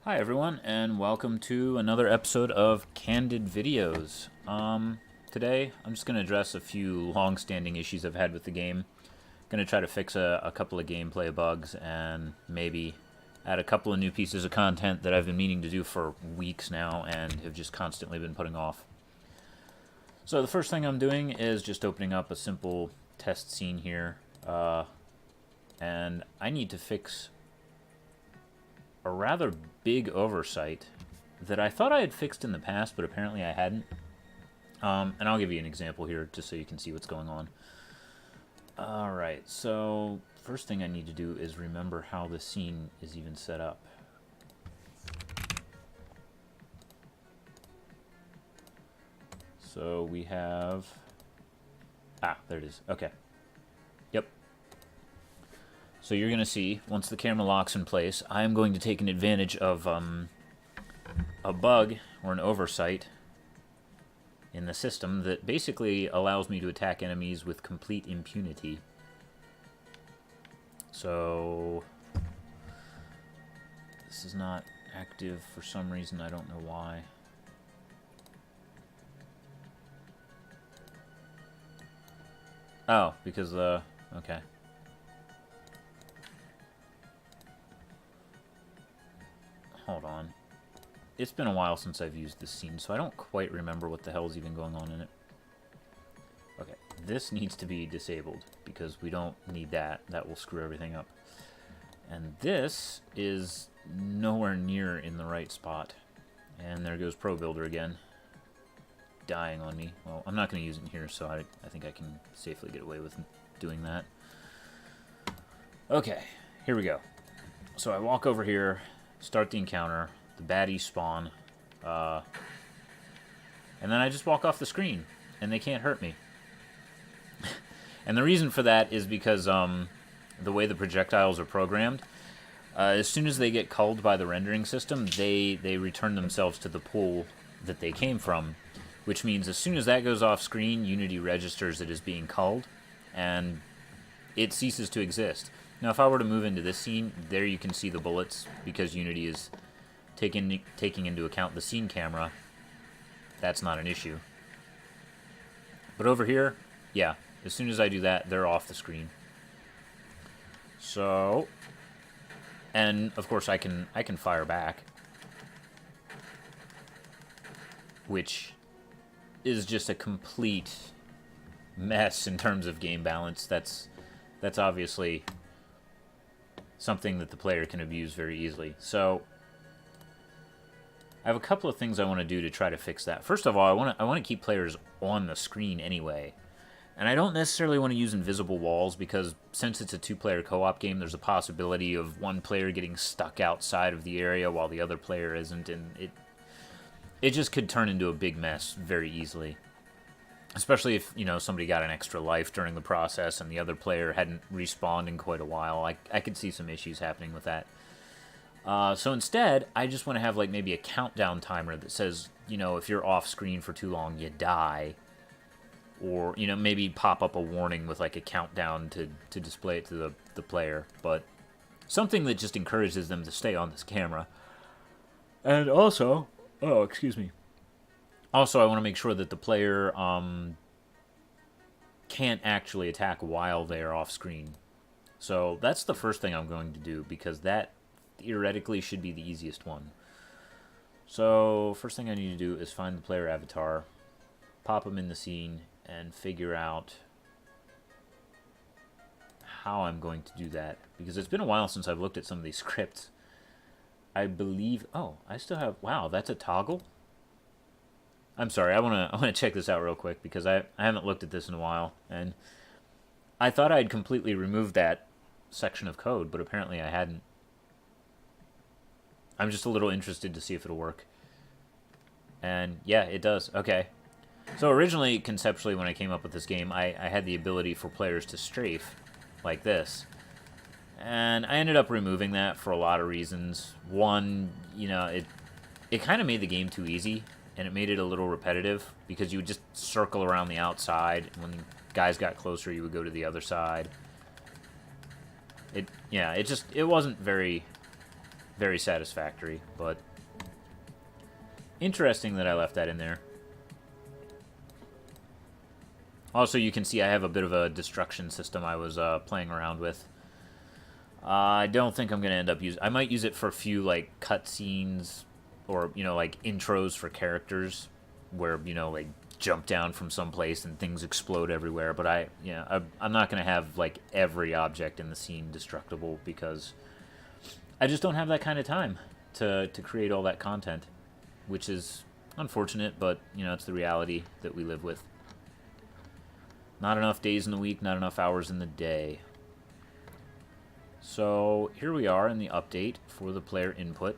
Hi everyone, and welcome to another episode of Candid Videos. Today I'm just going to address a few long-standing issues I've had with the game. Going to try to fix a couple of gameplay bugs and maybe add a couple of new pieces of content that I've been meaning to do for weeks now and have just constantly been putting off. So the first thing I'm doing is just opening up a simple test scene here, and I need to fix a rather big oversight that I thought I had fixed in the past, but apparently I hadn't. And I'll give you an example here just so you can see what's going on. Alright, so first thing I need to do is remember how the scene is even set up. So we have... there it is. Okay. Yep. So you're going to see, once the camera locks in place, I'm going to take an advantage of a bug or an oversight in the system that basically allows me to attack enemies with complete impunity. So this is not active for some reason, I don't know why. Oh, because okay. Hold on. It's been a while since I've used this scene, so I don't quite remember what the hell's even going on in it. Okay, this needs to be disabled, because we don't need that. That will screw everything up. And this is nowhere near in the right spot. And there goes Pro Builder again. Dying on me. Well, I'm not going to use it in here, so I think I can safely get away with doing that. Okay, here we go. So I walk over here, start the encounter, the baddies spawn, and then I just walk off the screen, and they can't hurt me. And the reason for that is because the way the projectiles are programmed, as soon as they get culled by the rendering system, they return themselves to the pool that they came from, which means as soon as that goes off screen, Unity registers it as being culled, and it ceases to exist. Now, if I were to move into this scene, there you can see the bullets, because Unity is taking into account the scene camera. That's not an issue. But over here, yeah, as soon as I do that, they're off the screen. So, and of course I can fire back, which is just a complete mess in terms of game balance. That's obviously something that the player can abuse very easily. So I have a couple of things I want to do to try to fix that. First of all, I want to keep players on the screen anyway. And I don't necessarily want to use invisible walls, because since it's a two-player co-op game, there's a possibility of one player getting stuck outside of the area while the other player isn't, and it just could turn into a big mess very easily. Especially if, you know, somebody got an extra life during the process and the other player hadn't respawned in quite a while. I could see some issues happening with that. So instead, I just want to have like maybe a countdown timer that says, you know, if you're off screen for too long, you die. Or, you know, maybe pop up a warning with like a countdown to display it to the player. But something that just encourages them to stay on this camera. And also, oh, excuse me. Also, I want to make sure that the player can't actually attack while they are off screen. So that's the first thing I'm going to do, because that theoretically should be the easiest one. So first thing I need to do is find the player avatar, pop them in the scene, and figure out how I'm going to do that, because it's been a while since I've looked at some of these scripts. I believe... Oh, I still have... Wow, that's a toggle? I'm sorry, I wanna check this out real quick, because I haven't looked at this in a while, and I thought I'd completely removed that section of code, but apparently I hadn't. I'm just a little interested to see if it'll work. And yeah, it does. Okay. So originally, conceptually, when I came up with this game, I had the ability for players to strafe, like this. And I ended up removing that for a lot of reasons. One, you know, it kind of made the game too easy, and it made it a little repetitive, because you would just circle around the outside. When guys got closer, you would go to the other side. It wasn't very very satisfactory, but interesting that I left that in there. Also, you can see I have a bit of a destruction system I was playing around with. I don't think I'm going to end up using... I might use it for a few, like, cutscenes or, you know, like, intros for characters where, you know, like, jump down from someplace and things explode everywhere. But I'm not going to have, like, every object in the scene destructible because I just don't have that kind of time to create all that content, which is unfortunate, but, you know, it's the reality that we live with. Not enough days in the week, not enough hours in the day. So here we are in the update for the player input.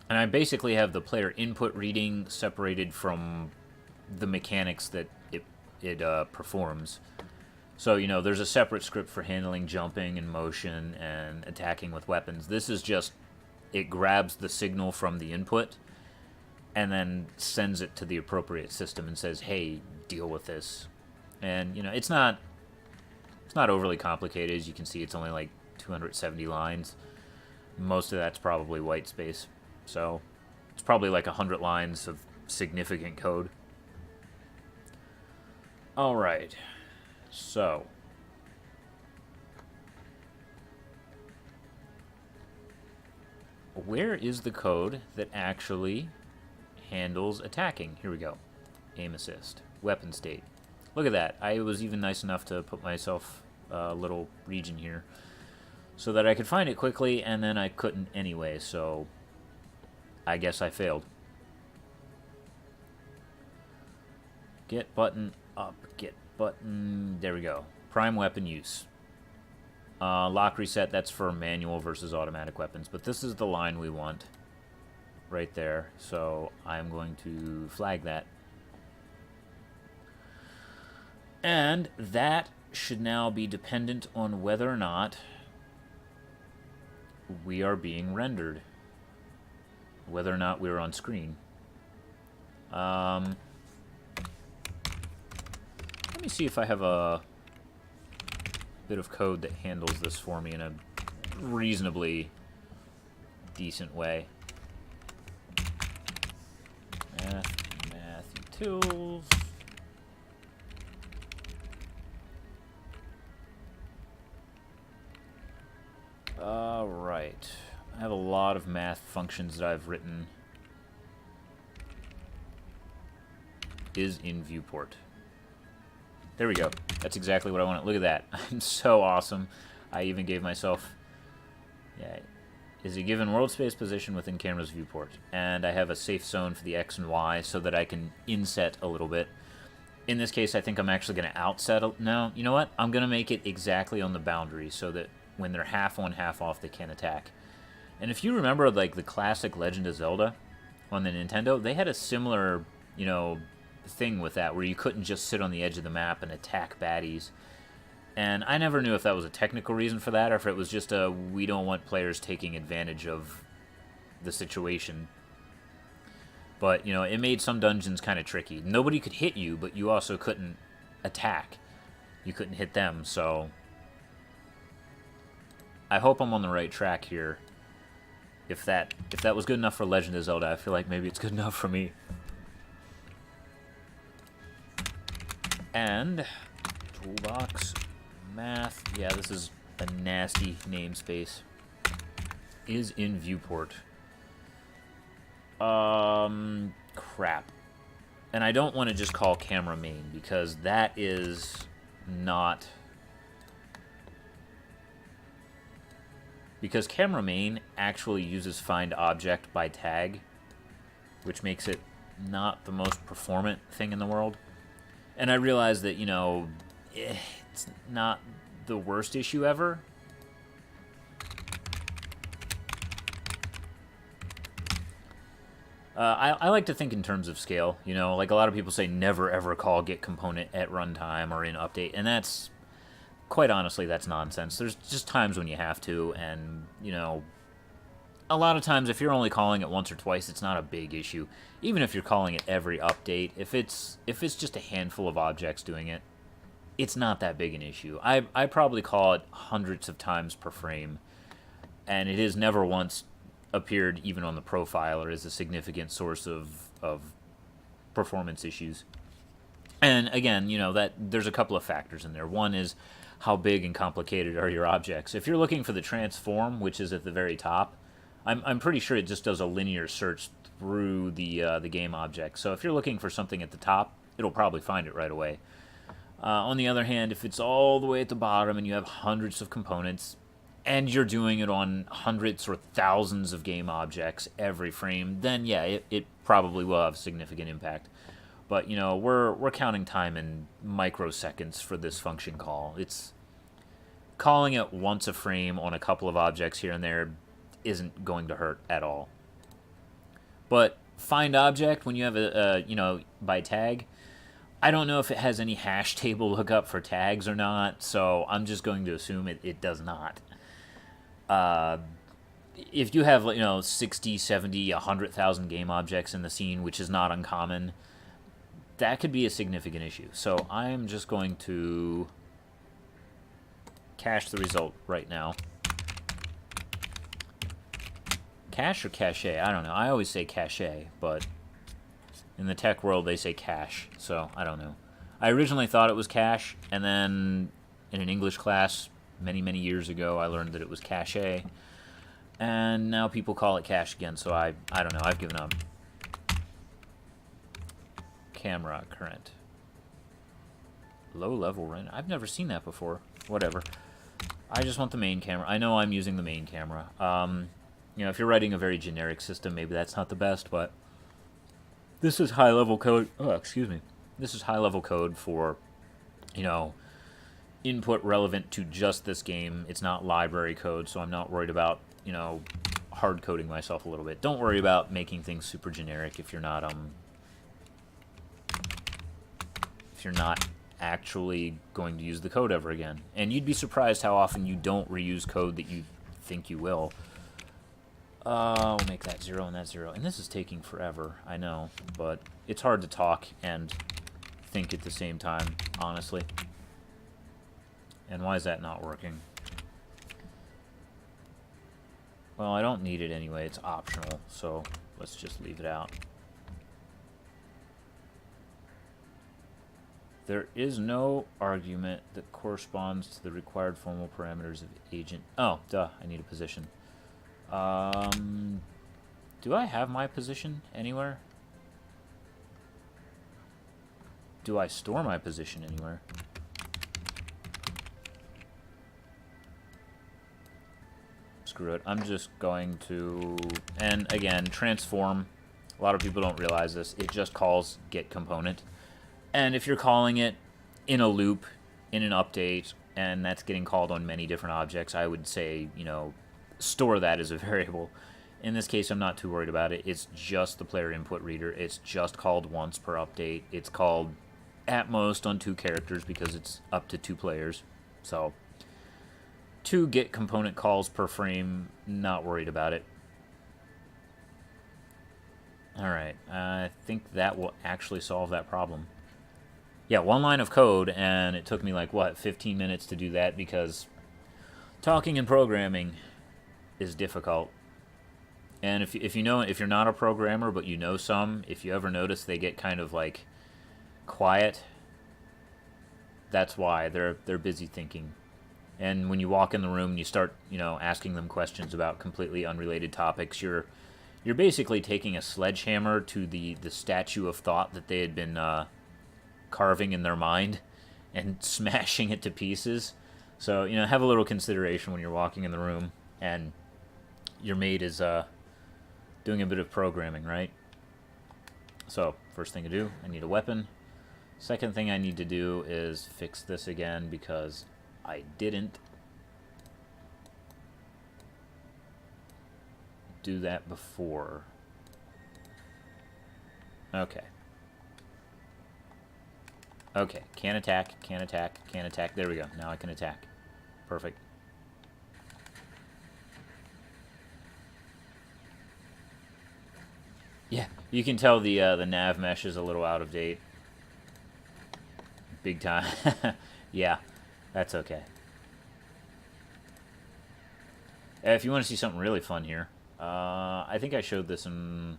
And I basically have the player input reading separated from the mechanics that it performs. So, you know, there's a separate script for handling jumping and motion and attacking with weapons. This is just, it grabs the signal from the input and then sends it to the appropriate system and says, hey, deal with this. And, you know, it's not overly complicated. As you can see, it's only like 270 lines. Most of that's probably white space. So it's probably like 100 lines of significant code. All right. So where is the code that actually handles attacking? Here we go. Aim assist. Weapon state. Look at that. I was even nice enough to put myself a little region here so that I could find it quickly, and then I couldn't anyway, so I guess I failed. Get button up. Get button. There we go. Prime weapon use. Lock reset, that's for manual versus automatic weapons, but this is the line we want right there, so I'm going to flag that. And that should now be dependent on whether or not we are being rendered. Whether or not we're on screen. Let me see if I have a bit of code that handles this for me in a reasonably decent way. Math utils. Alright. I have a lot of math functions that I've written. Is in viewport. There we go. That's exactly what I want. Look at that. I'm so awesome. I even gave myself... Yeah. Is a given world space position within camera's viewport. And I have a safe zone for the X and Y so that I can inset a little bit. In this case, I think I'm actually going to outset... No, you know what? I'm going to make it exactly on the boundary so that when they're half on, half off, they can't attack. And if you remember, like, the classic Legend of Zelda on the Nintendo, they had a similar, you know, thing with that, where you couldn't just sit on the edge of the map and attack baddies. And I never knew if that was a technical reason for that, or if it was just a, we don't want players taking advantage of the situation. But, you know, it made some dungeons kind of tricky. Nobody could hit you, but you also couldn't attack. You couldn't hit them, so... I hope I'm on the right track here. If that was good enough for Legend of Zelda, I feel like maybe it's good enough for me. And toolbox, math. Yeah, this is a nasty namespace. Is in viewport. Crap. And I don't want to just call camera main because that is not... Because camera main actually uses find object by tag, which makes it not the most performant thing in the world. And I realize that, you know, it's not the worst issue ever. I like to think in terms of scale, you know, like a lot of people say never ever call get component at runtime or in update, and that's... Quite honestly, that's nonsense. There's just times when you have to, and, you know, a lot of times if you're only calling it once or twice, it's not a big issue. Even if you're calling it every update, if it's just a handful of objects doing it, it's not that big an issue. I probably call it hundreds of times per frame, and it is never once appeared even on the profiler as a significant source of performance issues. And again, that there's a couple of factors in there. One is how big and complicated are your objects. If you're looking for the transform, which is at the very top, I'm pretty sure it just does a linear search through the game object. So if you're looking for something at the top, it'll probably find it right away. On the other hand, if it's all the way at the bottom and you have hundreds of components, and you're doing it on hundreds or thousands of game objects every frame, then yeah, it probably will have a significant impact. But we're counting time in microseconds for this function call. It's calling it once a frame on a couple of objects here and there isn't going to hurt at all. But find object, when you have by tag, I don't know if it has any hash table lookup for tags or not, so I'm just going to assume it does not. If you have 60, 70, 100,000 game objects in the scene, which is not uncommon, that could be a significant issue. So I'm just going to cache the result right now. Cache or cache? I don't know. I always say cache, but in the tech world they say cache, so I don't know. I originally thought it was cache, and then in an English class many, many years ago I learned that it was cache, and now people call it cache again, so I don't know. I've given up. Camera current. Low level render. I've never seen that before. Whatever. I just want the main camera. I know I'm using the main camera. If you're writing a very generic system, maybe that's not the best, but this is high level code. Oh, excuse me. This is high level code for, input relevant to just this game. It's not library code, so I'm not worried about, hard coding myself a little bit. Don't worry about making things super generic if you're not actually going to use the code ever again. And you'd be surprised how often you don't reuse code that you think you will. We'll make that 0 and that 0. And this is taking forever, I know, but it's hard to talk and think at the same time, honestly. And why is that not working? Well, I don't need it anyway. It's optional, so let's just leave it out. There is no argument that corresponds to the required formal parameters of agent. Oh, duh, I need a position. Do I have my position anywhere? Do I store my position anywhere? Screw it. I'm just going to... And again, transform. A lot of people don't realize this. It just calls get component. And if you're calling it in a loop, in an update, and that's getting called on many different objects, I would say, store that as a variable. In this case, I'm not too worried about it. It's just the player input reader. It's just called once per update. It's called at most on 2 characters because it's up to 2 players. So 2 get component calls per frame, not worried about it. Alright, I think that will actually solve that problem. Yeah, 1 line of code, and it took me 15 minutes to do that because talking and programming is difficult. And if you're not a programmer but you know some, if you ever notice they get kind of quiet, that's why they're busy thinking. And when you walk in the room and you start asking them questions about completely unrelated topics, you're basically taking a sledgehammer to the statue of thought that they had been carving in their mind and smashing it to pieces. So have a little consideration when you're walking in the room and your mate is doing a bit of programming, right? So first thing to do, I need a weapon. Second thing I need to do is fix this again because I didn't do that before. Okay. Okay, can attack, can attack, can attack. There we go. Now I can attack. Perfect. Yeah, you can tell the nav mesh is a little out of date. Big time. Yeah, that's okay. If you want to see something really fun here, I think I showed this in...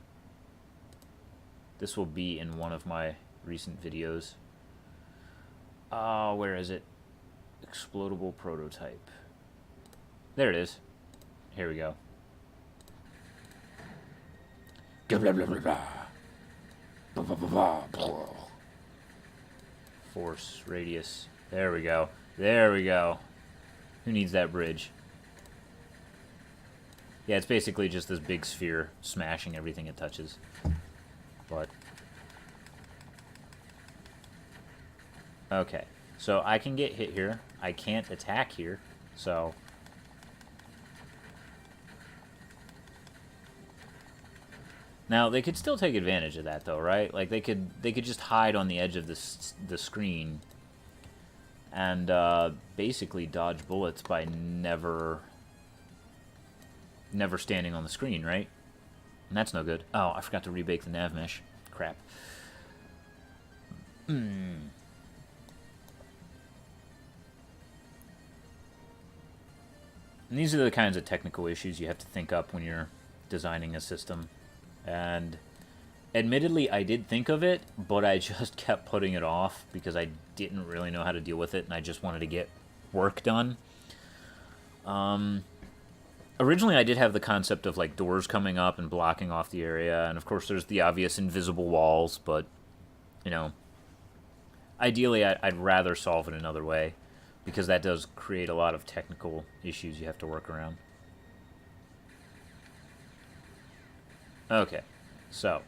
This will be in one of my recent videos. Where is it? Explodable prototype. There it is. Here we go. Blah, blah, blah, blah, blah. Blah, blah, blah, blah. Force, radius. There we go. There we go. Who needs that bridge? Yeah, it's basically just this big sphere smashing everything it touches. But... Okay. So I can get hit here. I can't attack here. So... Now, they could still take advantage of that, though, right? Like, they could just hide on the edge of the screen and basically dodge bullets by never standing on the screen, right? And that's no good. Oh, I forgot to rebake the nav mesh. Crap. And these are the kinds of technical issues you have to think up when you're designing a system. And admittedly, I did think of it, but I just kept putting it off because I didn't really know how to deal with it, and I just wanted to get work done. Originally, I did have the concept of like doors coming up and blocking off the area, and of course there's the obvious invisible walls, but, you know, ideally I'd rather solve it another way, because that does create a lot of technical issues you have to work around. Okay, so,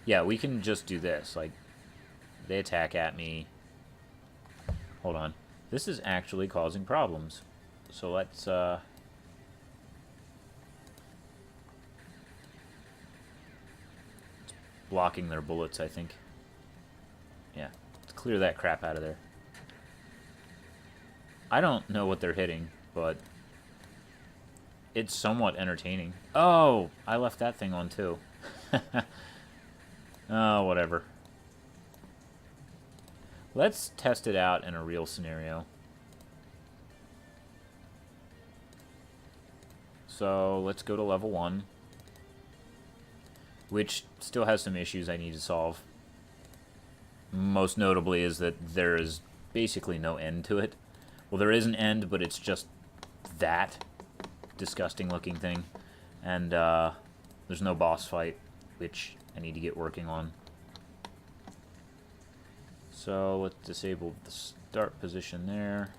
yeah, we can just do this. Like, they attack at me. Hold on. This is actually causing problems. So let's, it's blocking their bullets, I think. Yeah, let's clear that crap out of there. I don't know what they're hitting, but... It's somewhat entertaining. Oh, I left that thing on too. Oh, whatever. Let's test it out in a real scenario. So let's go to level 1, which still has some issues I need to solve. Most notably is that there is basically no end to it. Well, there is an end, but it's just that disgusting looking thing, and there's no boss fight, which I need to get working on. So let's disable the start position there.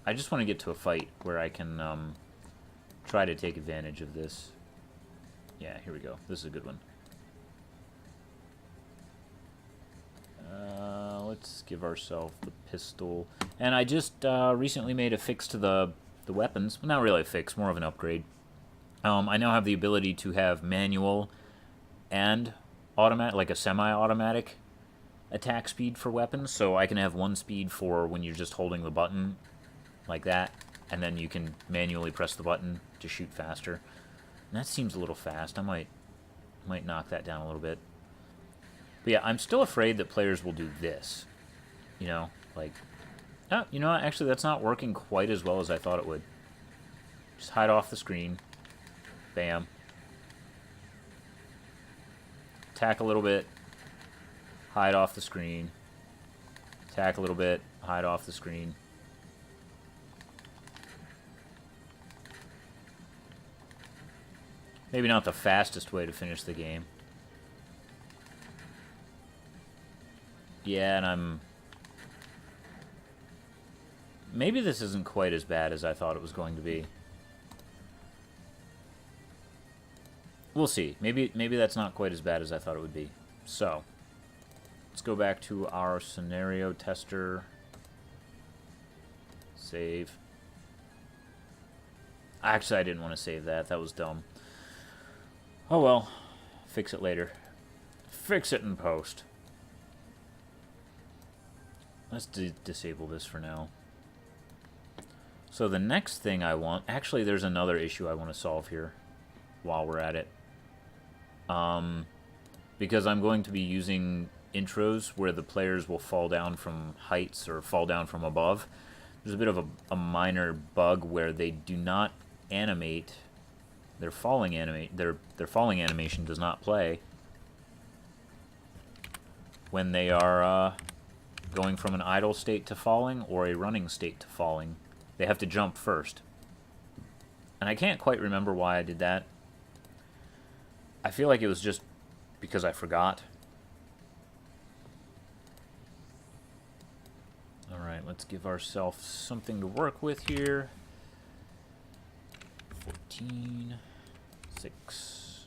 I just want to get to a fight where I can try to take advantage of this. Yeah, here we go. This is a good one. Let's give ourselves the pistol, and I just recently made a fix to the weapons. Well, not really a fix, more of an upgrade. I now have the ability to have manual and automatic, like a semi-automatic attack speed for weapons. So I can have one speed for when you're just holding the button, like that, and then you can manually press the button to shoot faster. And that seems a little fast. I might knock that down a little bit. But yeah, I'm still afraid that players will do this. You know, like... Oh, you know what? Actually, that's not working quite as well as I thought it would. Just hide off the screen. Bam. Attack a little bit. Hide off the screen. Attack a little bit. Hide off the screen. Maybe not the fastest way to finish the game. Yeah, and I'm... Maybe this isn't quite as bad as I thought it was going to be. We'll see. Maybe that's not quite as bad as I thought it would be. So, let's go back to our scenario tester. Save. Actually, I didn't want to save that. That was dumb. Oh well. Fix it later. Fix it in post. Let's disable this for now. So the next thing I want... Actually, there's another issue I want to solve here while we're at it. Because I'm going to be using intros where the players will fall down from heights or fall down from above. There's a bit of a minor bug where they do not animate their falling animation does not play when they are going from an idle state to falling or a running state to falling. They have to jump first. And I can't quite remember why I did that. I feel like it was just because I forgot. Alright, let's give ourselves something to work with here. 14, 6.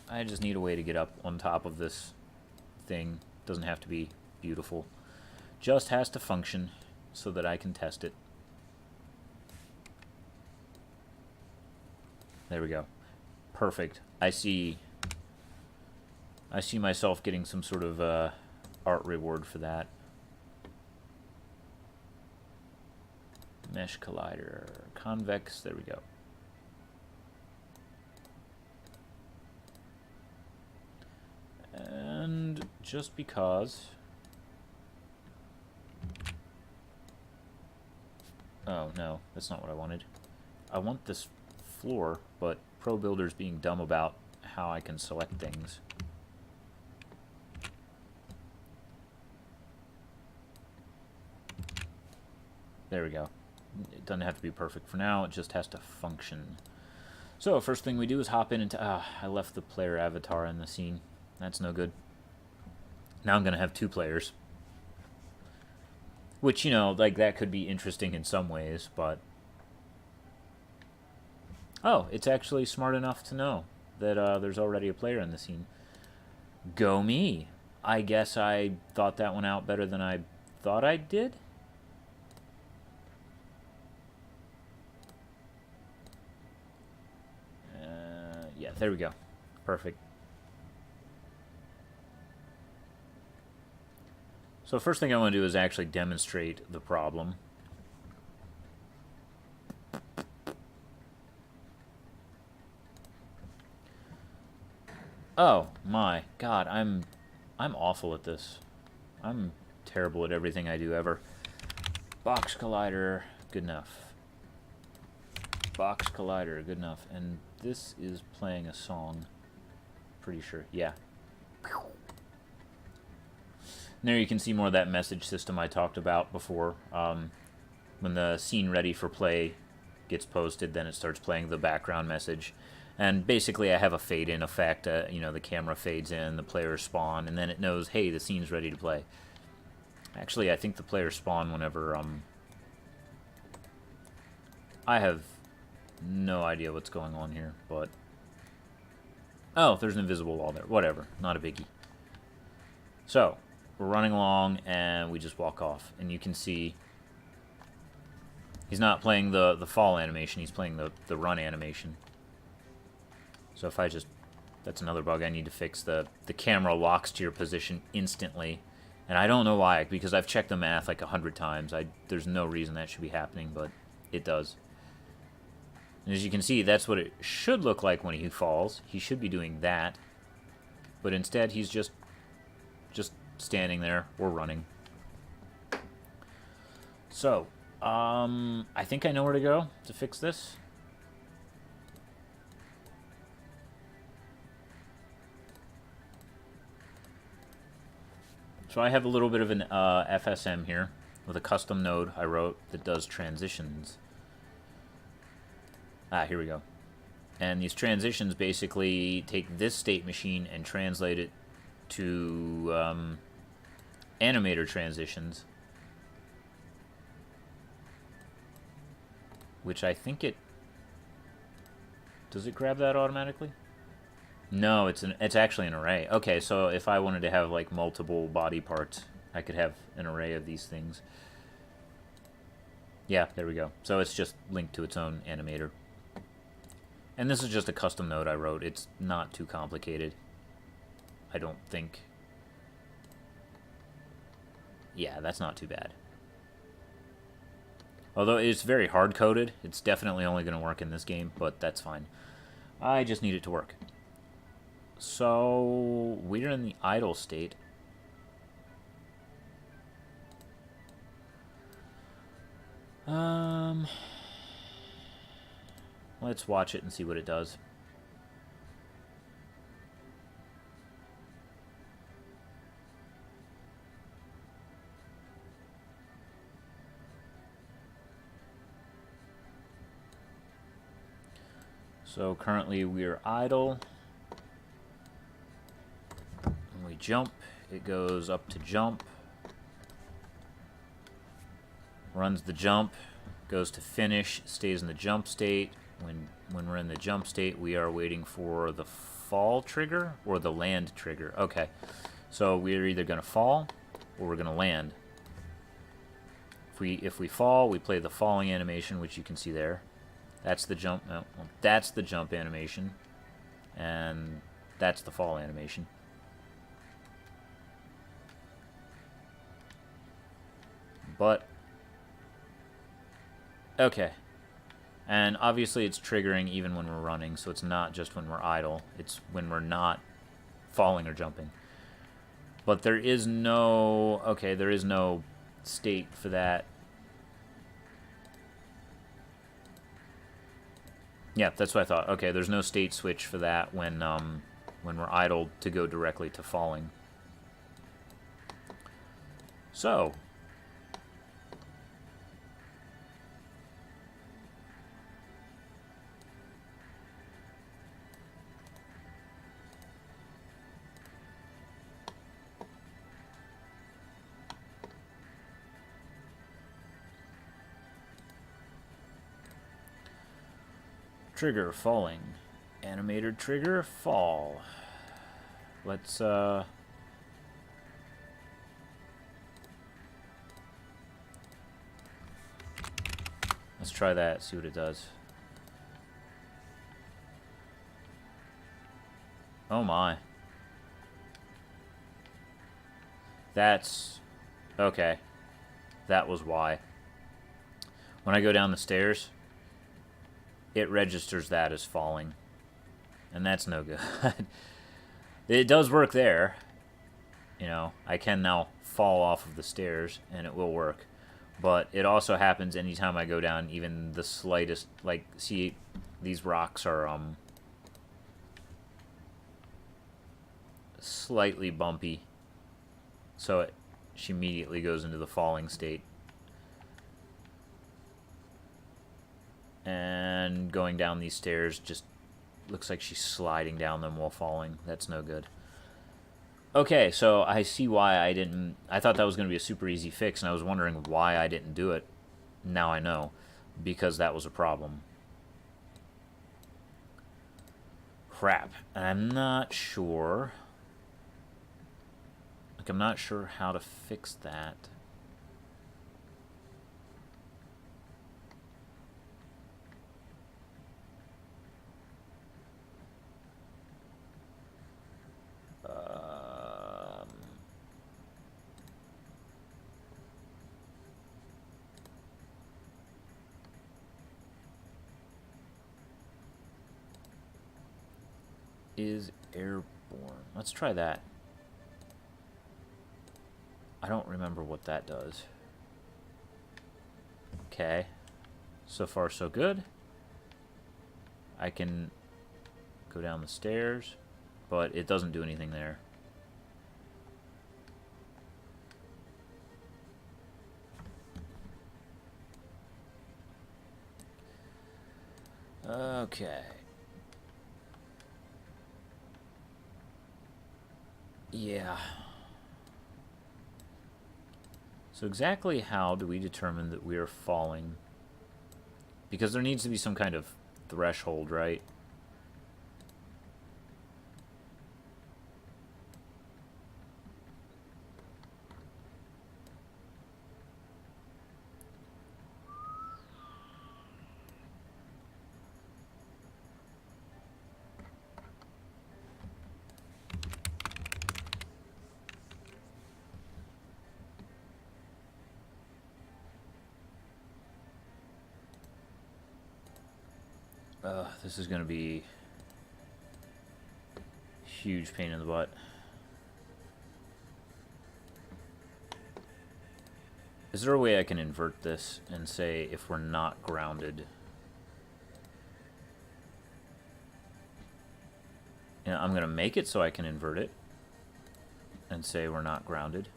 I just need a way to get up on top of this thing. Doesn't have to be beautiful. Just has to function so that I can test it. There we go. Perfect. I see myself getting some sort of art reward for that. Mesh collider, convex, there we go. And just because... Oh, no, that's not what I wanted. I want this floor, but Pro Builder's being dumb about how I can select things. There we go. It doesn't have to be perfect for now, it just has to function. So, first thing we do is hop in into... I left the player avatar in the scene. That's no good. Now I'm going to have 2 players. Which, you know, like, that could be interesting in some ways, but... Oh, it's actually smart enough to know that there's already a player in the scene. Go me! I guess I thought that one out better than I thought I did? Yeah, there we go. Perfect. So first thing I want to do is actually demonstrate the problem. Oh my god, I'm awful at this. I'm terrible at everything I do ever. Box collider, good enough. Box collider, good enough. And this is playing a song. Pretty sure. Yeah. And there you can see more of that message system I talked about before. When the scene ready for play gets posted, then it starts playing the background message. And basically I have a fade-in effect. You know, the camera fades in, the players spawn, and then it knows, hey, the scene's ready to play. Actually, I think the players spawn whenever... I have no idea what's going on here, but... Oh, there's an invisible wall there. Whatever. Not a biggie. So... We're running along, and we just walk off. And you can see he's not playing the fall animation. He's playing the run animation. So if I just... That's another bug I need to fix. The camera locks to your position instantly. And I don't know why, because I've checked the math like 100 times. There's no reason that should be happening, but it does. And as you can see, that's what it should look like when he falls. He should be doing that. But instead, he's just standing there or running. So, I think I know where to go to fix this. So I have a little bit of an FSM here with a custom node I wrote that does transitions. Here we go. And these transitions basically take this state machine and translate it to animator transitions, which I think it... Does it grab that automatically? No, it's actually an array. Okay, so if I wanted to have like multiple body parts, I could have an array of these things. Yeah, there we go. So it's just linked to its own animator. And this is just a custom node I wrote. It's not too complicated, I don't think. Yeah, that's not too bad. Although it's very hard-coded, it's definitely only going to work in this game, but that's fine. I just need it to work. So, we're in the idle state. Let's watch it and see what it does. So currently we are idle. When we jump, it goes up to jump. Runs the jump, goes to finish, stays in the jump state. When we're in the jump state, we are waiting for the fall trigger or the land trigger. Okay, so we're either going to fall or we're going to land. If we fall, we play the falling animation, which you can see there. That's the jump. No, well, that's the jump animation, and that's the fall animation. But okay. And obviously it's triggering even when we're running, so it's not just when we're idle. It's when we're not falling or jumping. But there is no... Okay, there is no state for that. Yeah, that's what I thought. Okay, there's no state switch for that when we're idle to go directly to falling. So... Trigger falling. Animator trigger fall. Let's try that, see what it does. Oh my. That's okay. That was why. When I go down the stairs, it registers that as falling. And that's no good. It does work there. You know, I can now fall off of the stairs and it will work. But it also happens anytime I go down even the slightest, like, see, these rocks are slightly bumpy. So she immediately goes into the falling state. And going down these stairs just looks like she's sliding down them while falling. That's no good. Okay, so I see why I didn't... I thought that was going to be a super easy fix, and I was wondering why I didn't do it. Now I know. Because that was a problem. Crap. And I'm not sure... Like, I'm not sure how to fix that. Is airborne. Let's try that. I don't remember what that does. Okay. So far, so good. I can go down the stairs, but it doesn't do anything there. Okay. Yeah. So exactly how do we determine that we are falling? Because there needs to be some kind of threshold, right? This is going to be a huge pain in the butt. Is there a way I can invert this and say if we're not grounded? And I'm going to make it so I can invert it and say we're not grounded.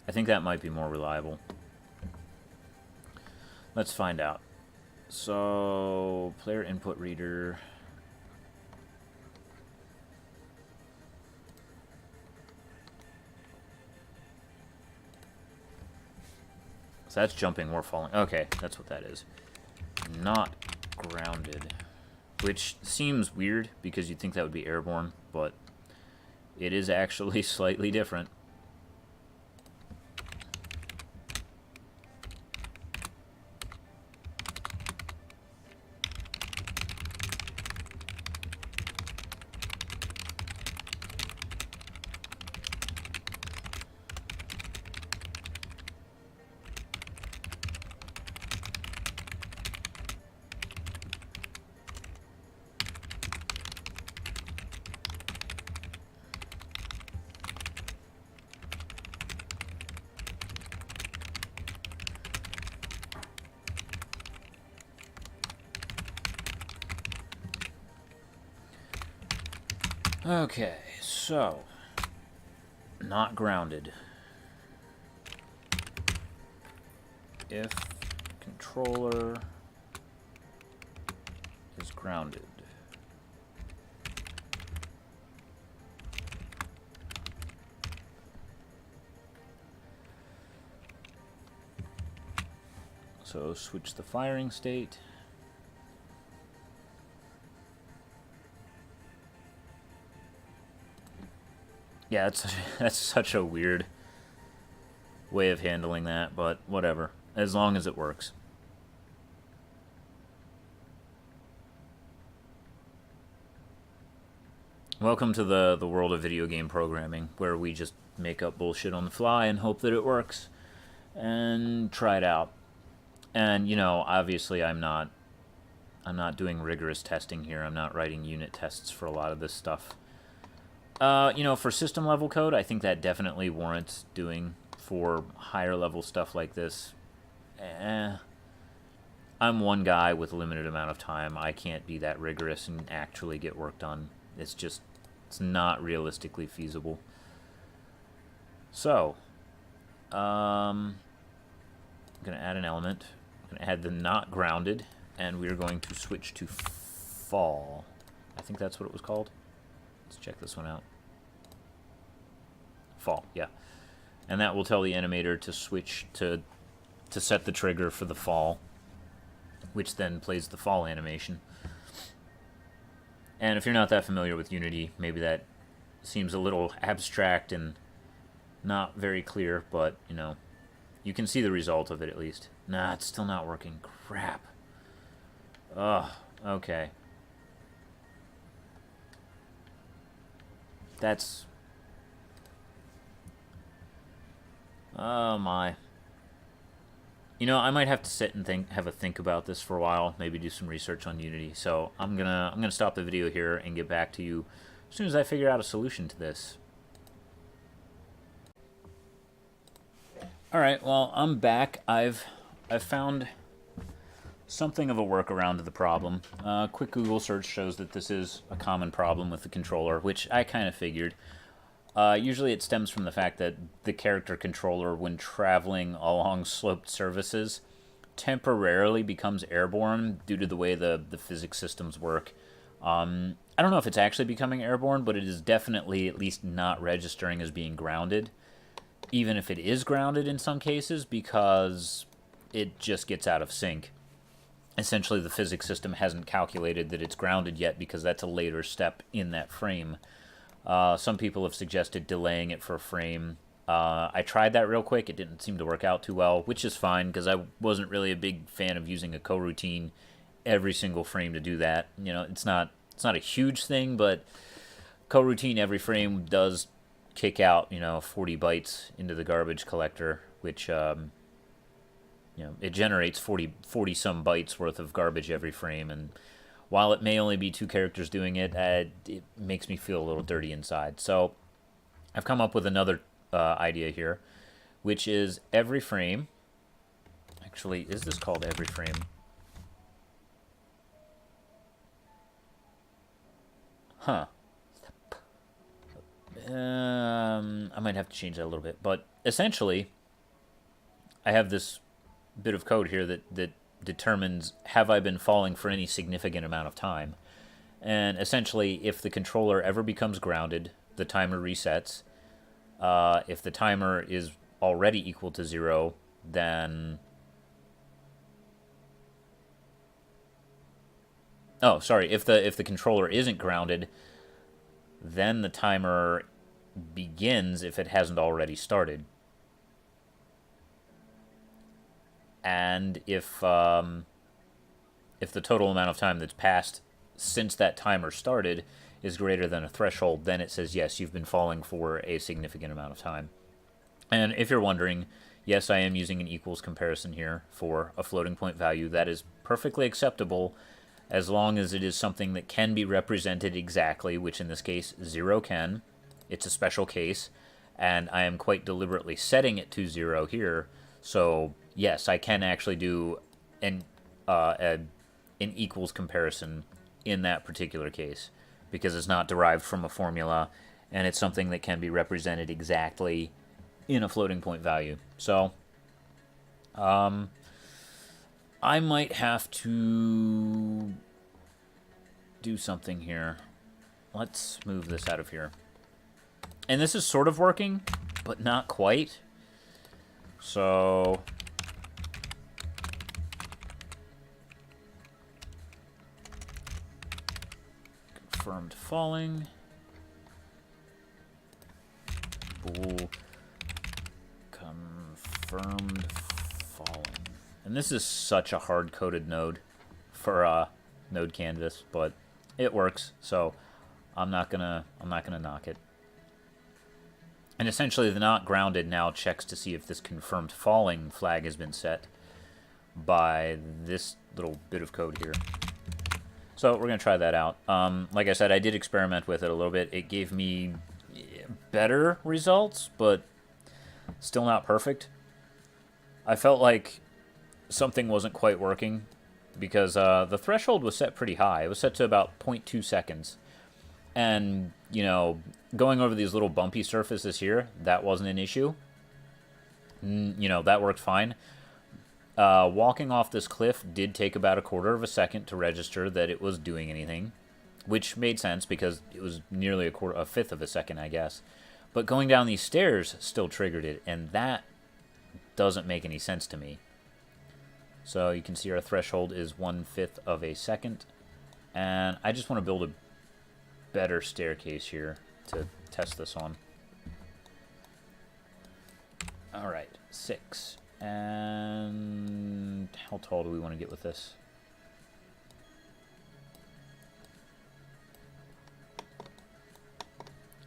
I think that might be more reliable. Let's find out. So, player input reader. So that's jumping or falling. Okay, that's what that is. Not grounded. Which seems weird because you'd think that would be airborne, but it is actually slightly different. Okay, so not grounded. If controller is grounded. So switch the firing state. Yeah, that's such a weird way of handling that, but whatever. As long as it works. Welcome to the world of video game programming, where we just make up bullshit on the fly and hope that it works. And try it out. And, you know, obviously I'm not doing rigorous testing here. I'm not writing unit tests for a lot of this stuff. You know, for system level code, I think that definitely warrants doing. For higher level stuff like this, I'm one guy with a limited amount of time. I can't be that rigorous and actually get work done. It's not realistically feasible. So, I'm going to add an element. I'm going to add the not grounded, and we're going to switch to fall. I think that's what it was called. Let's check this one out. Fall, yeah. And that will tell the animator to switch to set the trigger for the fall, which then plays the fall animation. And if you're not that familiar with Unity, maybe that seems a little abstract and not very clear, but, you know, you can see the result of it at least. Nah, it's still not working. Crap. Ugh, okay. That's... Oh my. You know, I might have to sit and have a think about this for a while, maybe do some research on Unity. So I'm gonna stop the video here and get back to you as soon as I figure out a solution to this. All right, well, I'm back. I've found something of a workaround to the problem. Quick Google search shows that this is a common problem with the controller, which I kind of figured. Usually it stems from the fact that the character controller, when traveling along sloped surfaces, temporarily becomes airborne due to the way the physics systems work. I don't know if it's actually becoming airborne, but it is definitely at least not registering as being grounded, even if it is grounded in some cases, because it just gets out of sync. Essentially, the physics system hasn't calculated that it's grounded yet because that's a later step in that frame. Some people have suggested delaying it for a frame. I tried that real quick. It didn't seem to work out too well, which is fine because I wasn't really a big fan of using a coroutine every single frame to do that. You know, it's not a huge thing, but coroutine every frame does kick out, 40 bytes into the garbage collector, which, it generates 40 some bytes worth of garbage every frame, and while it may only be two characters doing it, it makes me feel a little dirty inside. So I've come up with another idea here, which is every frame. Actually, is this called every frame? Huh. I might have to change that a little bit. But essentially, I have this bit of code here that determines, have I been falling for any significant amount of time? And essentially, if the controller ever becomes grounded, the timer resets. If the timer is already equal to 0, then... Oh, sorry. If the controller isn't grounded, then the timer begins if it hasn't already started. And if the total amount of time that's passed since that timer started is greater than a threshold, then it says, yes, you've been falling for a significant amount of time. And if you're wondering, yes, I am using an equals comparison here for a floating point value. That is perfectly acceptable as long as it is something that can be represented exactly, which in this case, 0 can. It's a special case, and I am quite deliberately setting it to 0 here. So, yes, I can actually do an equals comparison in that particular case, because it's not derived from a formula, and it's something that can be represented exactly in a floating point value. So, I might have to do something here. Let's move this out of here. And this is sort of working, but not quite. So... confirmed falling. Bool. Confirmed falling. And this is such a hard-coded node for node canvas, but it works, so I'm not gonna knock it. And essentially, the not grounded now checks to see if this confirmed falling flag has been set by this little bit of code here. So we're going to try that out. Like I said, I did experiment with it a little bit. It gave me better results, but still not perfect. I felt like something wasn't quite working because the threshold was set pretty high. It was set to about 0.2 seconds. And, you know, going over these little bumpy surfaces here, that wasn't an issue. You know, that worked fine. Walking off this cliff did take about a quarter of a second to register that it was doing anything, which made sense because it was nearly a fifth of a second, I guess. But going down these stairs still triggered it, and that doesn't make any sense to me. So you can see our threshold is 1/5 of a second, and I just want to build a better staircase here to test this on. All right, 6. And how tall do we want to get with this?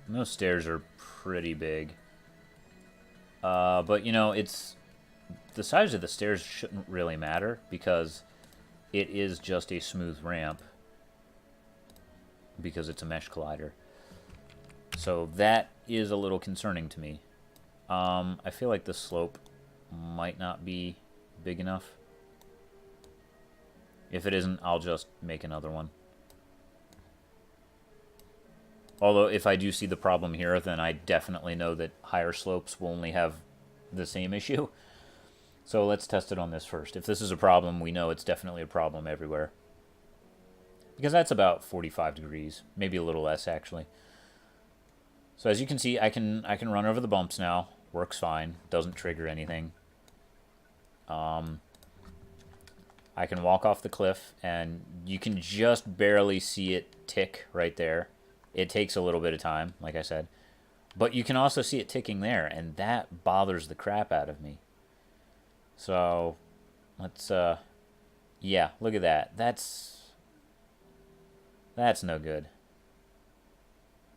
And those stairs are pretty big. But, you know, it's... the size of the stairs shouldn't really matter because it is just a smooth ramp because it's a mesh collider. So that is a little concerning to me. I feel like the slope might not be big enough. If it isn't, I'll just make another one. Although, if I do see the problem here, then I definitely know that higher slopes will only have the same issue. So let's test it on this first. If this is a problem, we know it's definitely a problem everywhere. Because that's about 45 degrees. Maybe a little less, actually. So as you can see, I can run over the bumps now. Works fine. Doesn't trigger anything. I can walk off the cliff, and you can just barely see it tick right there. It takes a little bit of time, like I said. But you can also see it ticking there, and that bothers the crap out of me. So, let's, yeah, look at that. That's no good.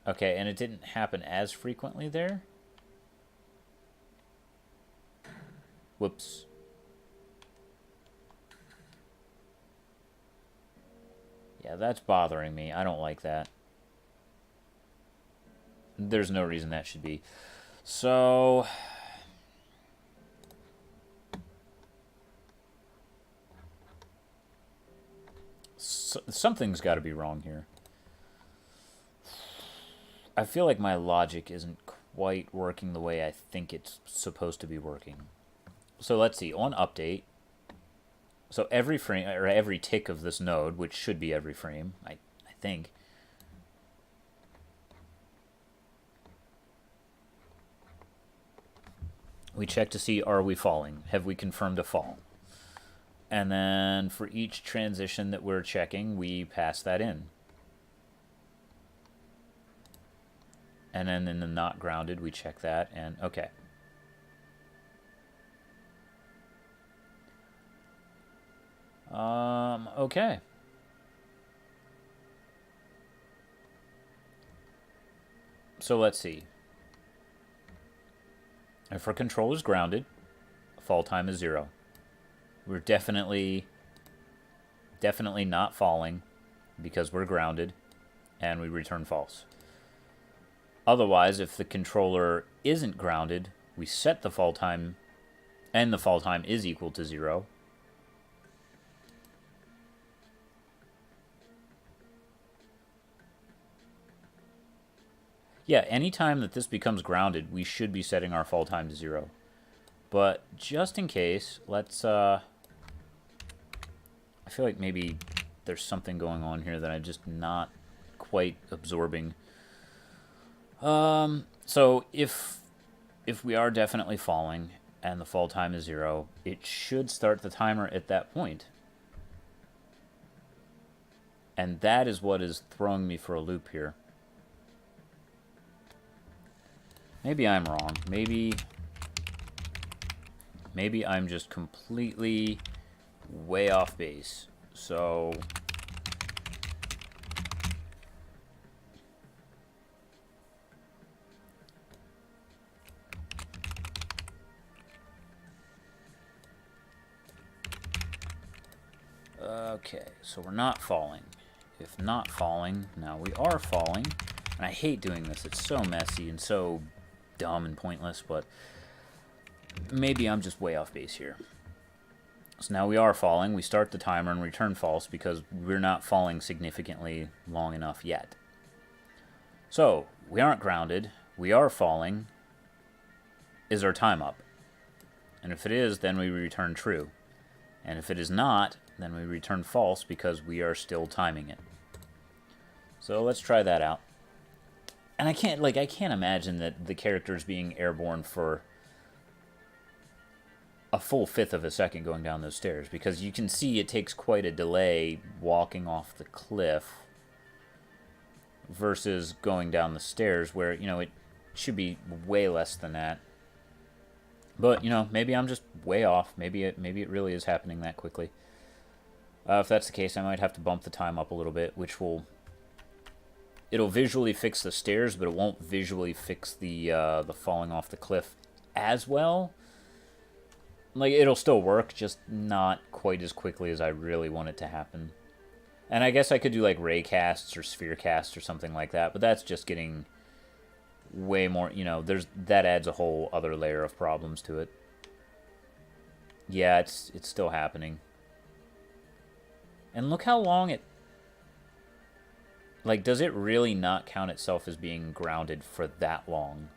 Okay, and it didn't happen as frequently there. Whoops. Yeah, that's bothering me. I don't like that. There's no reason that should be. So... something's got to be wrong here. I feel like my logic isn't quite working the way I think it's supposed to be working. So let's see. On update, So every frame, or every tick of this node, which should be every frame, I think, we check to see, are we falling? Have we confirmed a fall? And then for each transition that we're checking, we pass that in. And then in the not grounded, we check that, and okay. Okay. So let's see. If our control is grounded, fall time is 0. We're definitely not falling because we're grounded, and we return false. Otherwise, if the controller isn't grounded, we set the fall time, and the fall time is equal to 0. Yeah, anytime that this becomes grounded, we should be setting our fall time to 0. But just in case, let's, I feel like maybe there's something going on here that I'm just not quite absorbing. So if we are definitely falling and the fall time is 0, it should start the timer at that point. And that is what is throwing me for a loop here. Maybe I'm wrong. Maybe I'm just completely way off base. So okay, so we're not falling. If not falling, now we are falling. And I hate doing this. It's so messy and so dumb and pointless, but maybe I'm just way off base here. So now we are falling. We start the timer and return false because we're not falling significantly long enough yet. So we aren't grounded. We are falling. Is our time up? And if it is, then we return true. And if it is not, then we return false because we are still timing it. So let's try that out. And I can't imagine that the character is being airborne for a full 1/5 of a second going down those stairs, because you can see it takes quite a delay walking off the cliff versus going down the stairs, where, you know, it should be way less than that. But, you know, maybe I'm just way off. Maybe it really is happening that quickly. If that's the case, I might have to bump the time up a little bit, which it'll visually fix the stairs, but it won't visually fix the falling off the cliff as well. Like, it'll still work, just not quite as quickly as I really want it to happen. And I guess I could do like Raycasts or Spherecast or something like that, but that's just getting way more, you know, that adds a whole other layer of problems to it. Yeah, it's still happening. And look how long it... Like, does it really not count itself as being grounded for that long?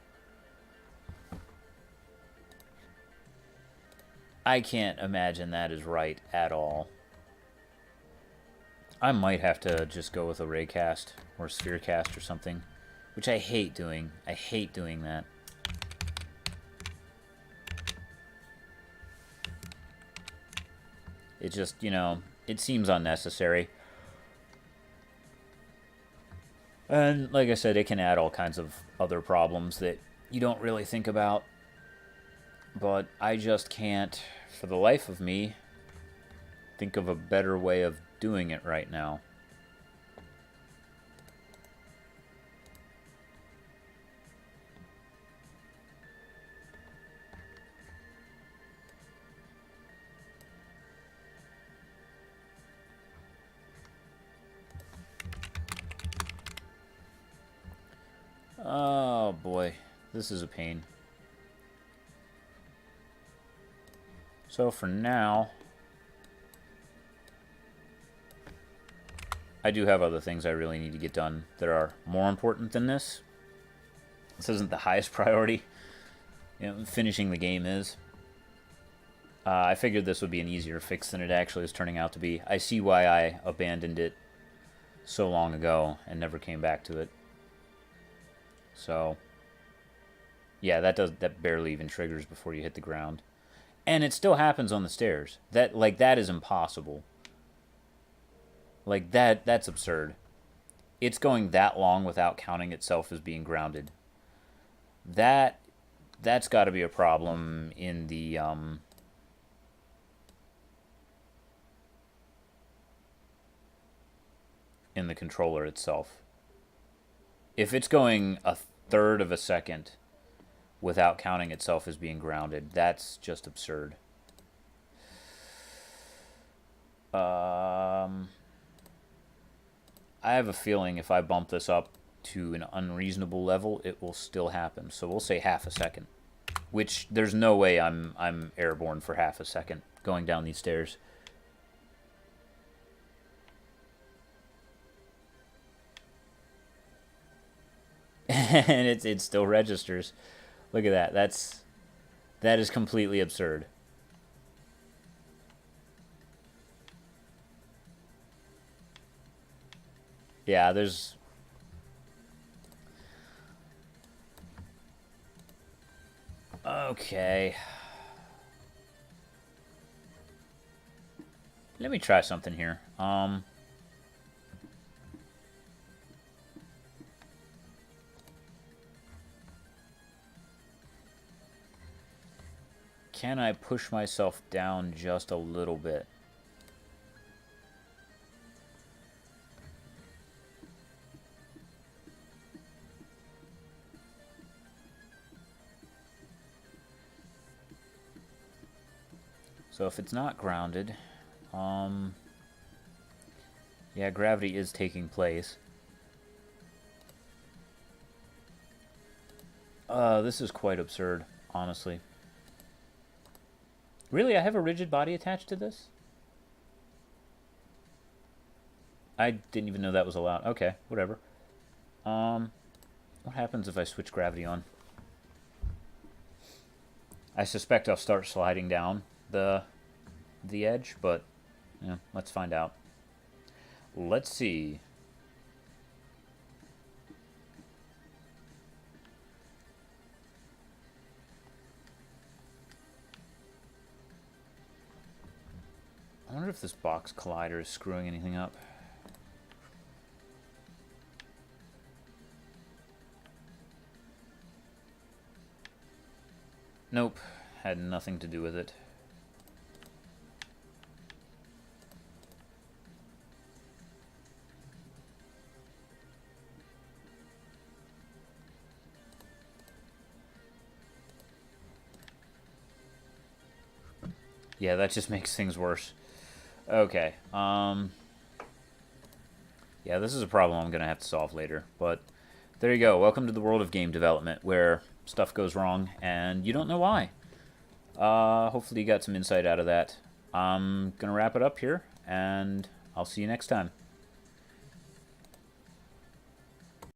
I can't imagine that is right at all. I might have to just go with a Raycast or Spherecast or something, which I hate doing. I hate doing that. It just, you know, it seems unnecessary. And like I said, it can add all kinds of other problems that you don't really think about. But I just can't, for the life of me, think of a better way of doing it right now. Oh boy, this is a pain. So for now, I do have other things I really need to get done that are more important than this. This isn't the highest priority. You know, finishing the game is. I figured this would be an easier fix than it actually is turning out to be. I see why I abandoned it so long ago and never came back to it. So, yeah, that barely even triggers before you hit the ground. And it still happens on the stairs. That is impossible. Like that's absurd. It's going that long without counting itself as being grounded. That's got to be a problem in the controller itself. If it's going a third of a second without counting itself as being grounded, that's just absurd. I have a feeling if I bump this up to an unreasonable level, it will still happen. So we'll say half a second, which there's no way I'm airborne for half a second going down these stairs. And it still registers. Look at that. That is completely absurd. Yeah, there's... Okay. Let me try something here. Can I push myself down just a little bit? So if it's not grounded, yeah, gravity is taking place. This is quite absurd, honestly. Really, I have a rigid body attached to this? I didn't even know that was allowed. Okay, whatever. What happens if I switch gravity on? I suspect I'll start sliding down the edge, but yeah, let's find out. Let's see. I wonder if this box collider is screwing anything up. Nope, had nothing to do with it. Yeah, that just makes things worse. Okay, yeah, this is a problem I'm gonna have to solve later, but there you go. Welcome to the world of game development, where stuff goes wrong and you don't know why. Hopefully you got some insight out of that. I'm gonna wrap it up here, and I'll see you next time.